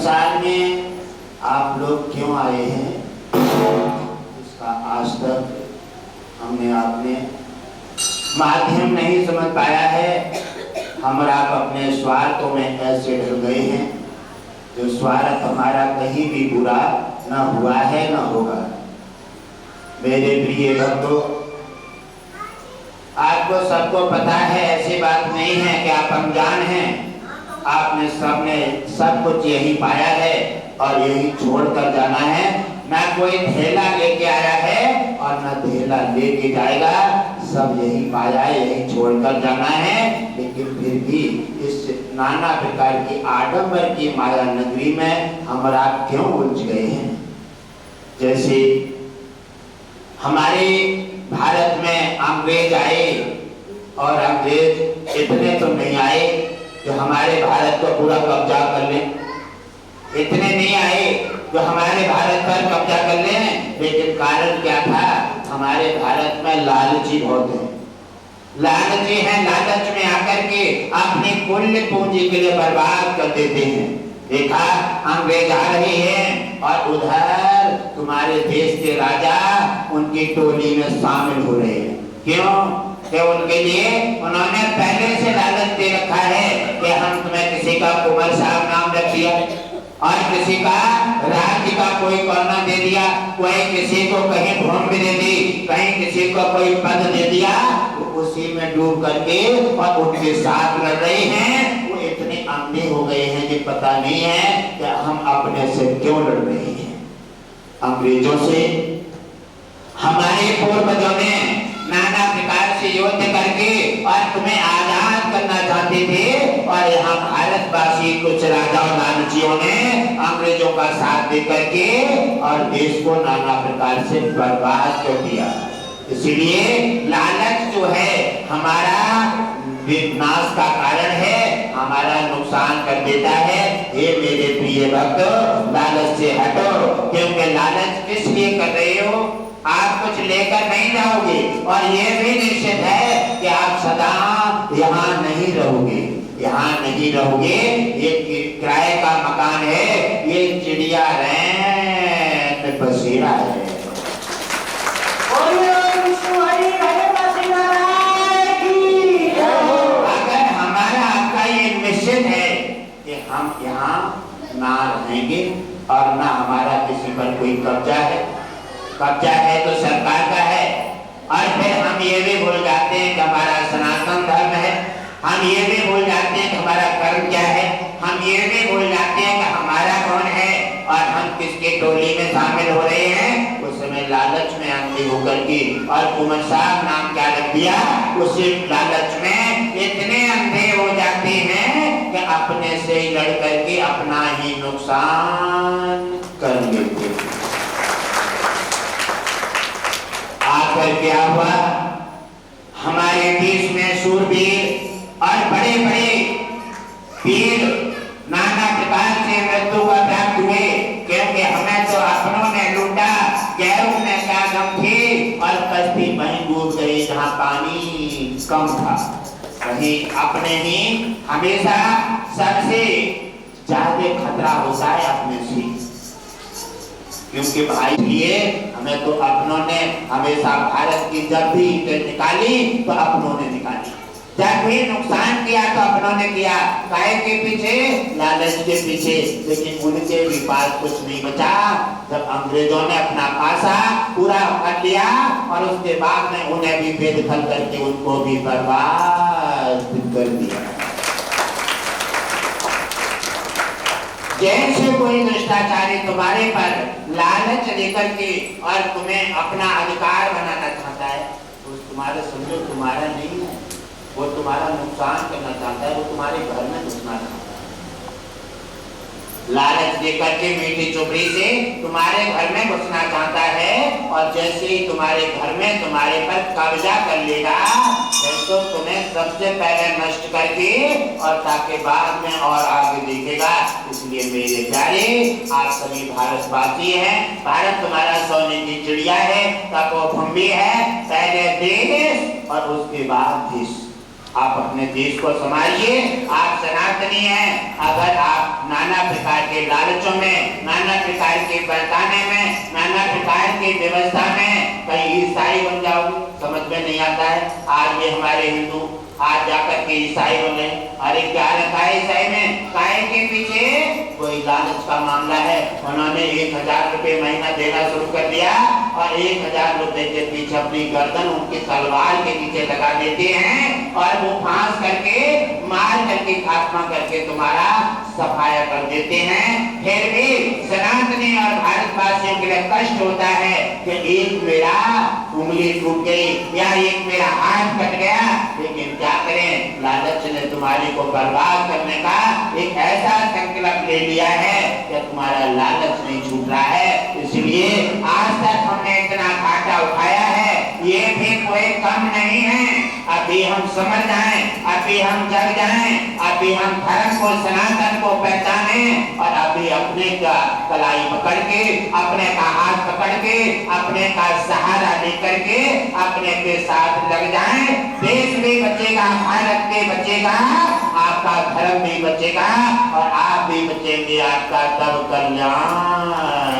संसार में आप लोग क्यों आए हैं, इसका आज तक हमने आपने माध्यम नहीं समझ पाया है। हम आप अपने स्वार्थों में ऐसे डर गए हैं जो स्वार्थ हमारा कहीं भी बुरा न हुआ है न होगा। मेरे प्रिय भक्तों, आपको सबको पता है, ऐसी बात नहीं है कि आप अनजान हैं। आपने सबने सब कुछ यही पाया है और यही छोड़ कर जाना है। ना कोई थैला लेके आया है और ना थैला लेके जाएगा, सब यही पाया है, यही छोड़ कर जाना है। लेकिन फिर भी इस नाना प्रकार की आडंबर की माया नगरी में हम आप क्यों उलझ गए हैं। जैसे हमारे भारत में अंग्रेज आए और अंग्रेज इतने तो नहीं आए जो हमारे भारत को पूरा कब्जा कर लें, इतने नहीं आए जो हमारे भारत पर कब्जा कर लें। लेकिन कारण क्या था, हमारे भारत में लालची बहुत है, लालची है। लालच में आकर के अपनी कुल पूंजी के लिए बर्बाद कर देते हैं। देखा, अंग्रेज आ रहे हैं और उधर तुम्हारे देश के राजा उनकी टोली में शामिल हो रहे हैं। क्यों? कि उनके लिए उन्होंने पहले से लालच दे रखा है कि हम तुम्हें किसी का कुंवर साहब नाम रख दिया और किसी का राज्य का कोई कोना दे दिया, कोई किसी को कहीं भूमि भी दे दी, कहीं किसी को कोई पद दे दिया, वो उसी में डूब करके और उनके साथ लड़ रहे हैं। वो इतने अंधे हो गए हैं कि पता नहीं है कि हम अपने से क्यों लड़ रहे हैं। अंग्रेजों से हमारे पूर्वजों ने नाना प्रकार से युद्ध करके और तुम्हें आजाद करना चाहते थे और यहाँ भारतवासी कुछ राजा और लालचियों ने अंग्रेजों का साथ दे करके और देश को नाना प्रकार से बर्बाद कर दिया। इसलिए लालच जो है हमारा विनाश का कारण है, हमारा नुकसान कर देता है। ये मेरे प्रिय भक्त, लालच से हटो, क्योंकि लालच किस लिए कर रहे हो, आप कुछ लेकर नहीं जाओगे और ये भी निश्चित है कि आप सदा यहाँ नहीं रहोगे, यहाँ नहीं रहोगे। ये किराए का मकान है, ये चिड़िया रैन बसेरा है। अगर हमारा आपका ये निश्चित है कि हम यहाँ ना रहेंगे और ना हमारा किसी पर कोई कब्जा है, कब्जा है तो सरकार का है। और फिर हम ये भी भूल जाते हैं कि हमारा सनातन धर्म है, हम ये भी भूल जाते हैं कि हमारा कर्म क्या है, हम ये भी भूल जाते हैं कि हमारा कौन है और हम किसके टोली में शामिल हो रहे हैं। उस समय लालच में अंधे होकर के और कुंवर साहब नाम क्या रख दिया, उसी लालच में इतने अंधे हो जाते हैं कि अपने से लड़ करके अपना ही नुकसान कर लेते हैं। आकर क्या हुआ, हमारे देश में शूरवीर और बड़े बड़े वीर नाना प्रकार से मृत्यु का प्राप्त हुए, क्योंकि हमें तो अपनों ने लूटा, गैरों में क्या गम थी और कश्ती वहीं डूब गई जहाँ पानी कम था। वहीं अपने ही हमेशा सबसे ज्यादा खतरा होता है अपने से, क्योंकि भाई लिए हमें तो अपनों ने हमेशा भारत की जब भी निकाली तो अपनों ने निकाली, जब भी नुकसान किया तो अपनों ने किया। काहे के पीछे, लालच के पीछे। लेकिन उनके भी पास कुछ नहीं बचा जब अंग्रेजों ने अपना पासा पूरा कर लिया और उसके बाद में उन्हें भी बेदखल करके उनको भी बर्बाद कर दिया। जैसे कोई भ्रष्टाचारी तुम्हारे पर लालच लेकर के और तुम्हें अपना अधिकार बनाना चाहता है, तो तुम्हारे समझो तुम्हारा नहीं है, वो तुम्हारा नुकसान करना चाहता है, वो तुम्हारे घर में घुसना चाहता है। लालच देकर के मीठी चुपड़ी से तुम्हारे घर में घुसना चाहता है और जैसे ही तुम्हारे घर में तुम्हारे पर कब्जा कर लेगा तो तुम्हें सबसे पहले नष्ट करके और ताकि बाद में और आगे देखेगा। इसलिए मेरे प्यारे, आप सभी भारतवासी हैं, भारत तुम्हारा सोने की चिड़िया है, तपोभूमि है, पहले देश और उसके बाद देश। आप अपने देश को संभालिए। आप सनातनी हैं। अगर आप नाना प्रकार के लालचों में, नाना प्रकार के बरताने में, नाना प्रकार की व्यवस्था में कहीं ईसाई बन जाओगे, समझ में नहीं आता है। आज ये हमारे हिंदू आज जाकर के ईसाई बन गए। अरे क्या रखा है ईसाई में? काय के पीछे कोई लालच का मामला है। उन्होंने 1000 रुपए महीना देना शुरू कर दिया और 1000 रुपए के पीछे अपनी गर्दन उनकी तलवार के नीचे लगा देते हैं और वो फांस करके मार करके खात्मा करके तुम्हारा सफाया कर देते हैं। फिर भी सनातनी और भारतवासियों के लिए कष्ट होता है कि एक मेरा उंगली टूट गई या एक मेरा हाथ कट गया, लेकिन क्या करें, लालच ने तुम्हारी को बर्बाद करने का एक ऐसा संकल्प ले लिया है कि तुम्हारा लालच नहीं छूट रहा है। इसलिए आज तक हमने इतना घाटा उठाया है, ये भी कोई कम नहीं है। अभी हम समझ जाएं, अभी हम जग जाएं, अभी हम धर्म को सनातन को पहचाने और अभी अपने का कलाई पकड़ के, अपने का हाथ पकड़ के, अपने का सहारा लेकर के अपने के साथ लग जाएं। देश भी बचेगा, भारत भी बचेगा, आपका धर्म भी बचेगा और आप भी बचेंगे। आपका तब कल्याण।